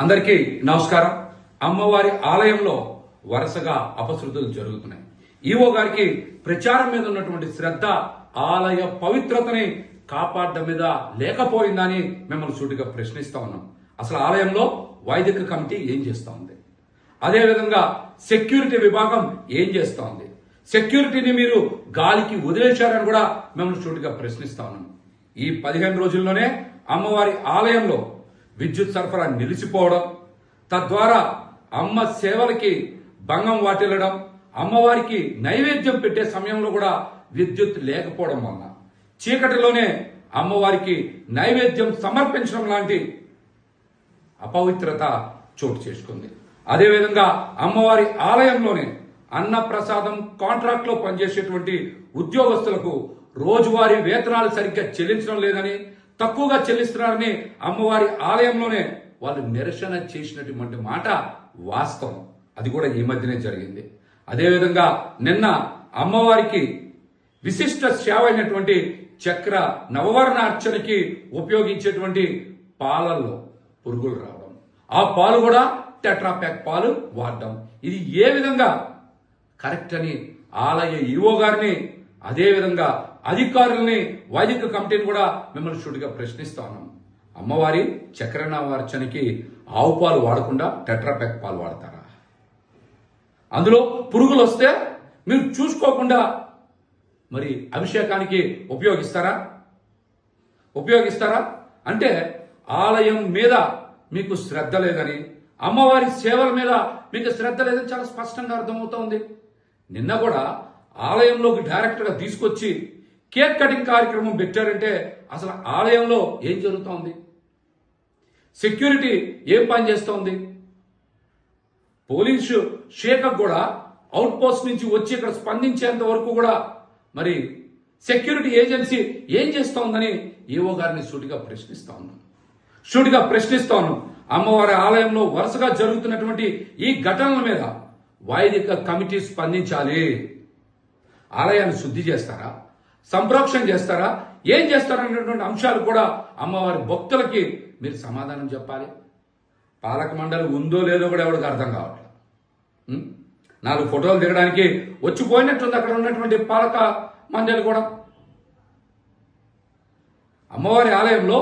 అందరికీ నమస్కారం. అమ్మవారి ఆలయంలో వరుసగా అపశృతులు జరుగుతున్నాయి. ఈవో గారికి ప్రచారం మీద ఉన్నటువంటి శ్రద్ధ ఆలయ పవిత్రతని కాపాడడం మీద లేకపోయిందని మిమ్మల్ని సూటిగా ప్రశ్నిస్తా ఉన్నాం. అసలు ఆలయంలో వైదిక కమిటీ ఏం చేస్తా ఉంది? అదేవిధంగా సెక్యూరిటీ విభాగం ఏం చేస్తా ఉంది? సెక్యూరిటీని మీరు గాలికి వదిలేశారని కూడా మిమ్మల్ని సూటిగా ప్రశ్నిస్తా ఉన్నాం. ఈ 15 రోజుల్లోనే అమ్మవారి ఆలయంలో విద్యుత్ సరఫరా నిలిచిపోవడం, తద్వారా అమ్మ సేవలకి భంగం వాటిల్లడం, అమ్మవారికి నైవేద్యం పెట్టే సమయంలో కూడా విద్యుత్ లేకపోవడం వలన చీకటిలోనే అమ్మవారికి నైవేద్యం సమర్పించడం లాంటి అపవిత్రత చోటు చేసుకుంది. అదేవిధంగా అమ్మవారి ఆలయంలోనే అన్న ప్రసాదం కాంట్రాక్ట్ లో పనిచేసేటువంటి ఉద్యోగస్తులకు రోజువారీ వేతనాలు సరిగ్గా చెల్లించడం లేదని, తక్కువగా చెల్లిస్తున్నారని అమ్మవారి ఆలయంలోనే వాళ్ళు నిరసన చేసినటువంటి మాట వాస్తవం. అది కూడా ఈ మధ్యనే జరిగింది. అదేవిధంగా నిన్న అమ్మవారికి విశిష్ట సేవ అయినటువంటి చక్ర నవవర్ణ అర్చనకి ఉపయోగించేటువంటి పాలల్లో పురుగులు రావడం, ఆ పాలు కూడా టెట్రాప్యాక్ పాలు వాడడం, ఇది ఏ విధంగా కరెక్ట్ అని ఆలయ ఈవో గారిని, అదేవిధంగా అధికారుల్ని, వైదిక కమిటీని కూడా మిమ్మల్ని సూటిగా ప్రశ్నిస్తా ఉన్నాం. అమ్మవారి చక్రనవార్చనకి ఆవు పాలు వాడకుండా టెట్రాప్యాక్ పాలు వాడతారా? అందులో పురుగులు వస్తే మీరు చూసుకోకుండా మరి అభిషేకానికి ఉపయోగిస్తారా? అంటే ఆలయం మీద మీకు శ్రద్ధ లేదని, అమ్మవారి సేవల మీద మీకు శ్రద్ధ లేదని చాలా స్పష్టంగా అర్థమవుతోంది. నిన్న కూడా ఆలయంలోకి డైరెక్ట్ గా తీసుకొచ్చి కేక్ కటింగ్ కార్యక్రమం పెట్టారంటే అసలు ఆలయంలో ఏం జరుగుతోంది? సెక్యూరిటీ ఏం పని చేస్తోంది? పోలీసు శాఖ కూడా అవుట్ పోస్ట్ నుంచి వచ్చి ఇక్కడ స్పందించేంత వరకు కూడా మరి సెక్యూరిటీ ఏజెన్సీ ఏం చేస్తోందని ఈవో గారిని సూటిగా ప్రశ్నిస్తా ఉన్నాం. అమ్మవారి ఆలయంలో వరుసగా జరుగుతున్నటువంటి ఈ ఘటనల మీద వైదిక కమిటీ స్పందించాలి. ఆలయాన్ని శుద్ధి చేస్తారా, సంప్రోక్షణ చేస్తారా, ఏం చేస్తారనేటువంటి అంశాలు కూడా అమ్మవారి భక్తులకి మీరు సమాధానం చెప్పాలి. పాలక మండలి ఉందో లేదో కూడా ఎవరికి అర్థం కావట్లేదు. 4 ఫోటోలు దిగడానికి వచ్చిపోయినట్టుంది అక్కడ ఉన్నటువంటి పాలక మండలి కూడా. అమ్మవారి ఆలయంలో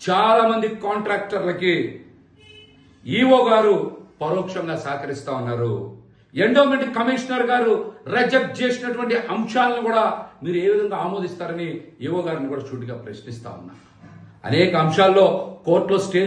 చాలా మంది కాంట్రాక్టర్లకి ఈవో గారు పరోక్షంగా సహకరిస్తా ఉన్నారు. ఎండోమెంట్ కమిషనర్ గారు రిజెక్ట్ చేసినటువంటి అంశాలను కూడా మీరు ఏ విధంగా ఆమోదిస్తారని ఈవో గారిని కూడా సూటిగా ప్రశ్నిస్తా ఉన్నారు. అనేక అంశాల్లో కోర్టులో స్టే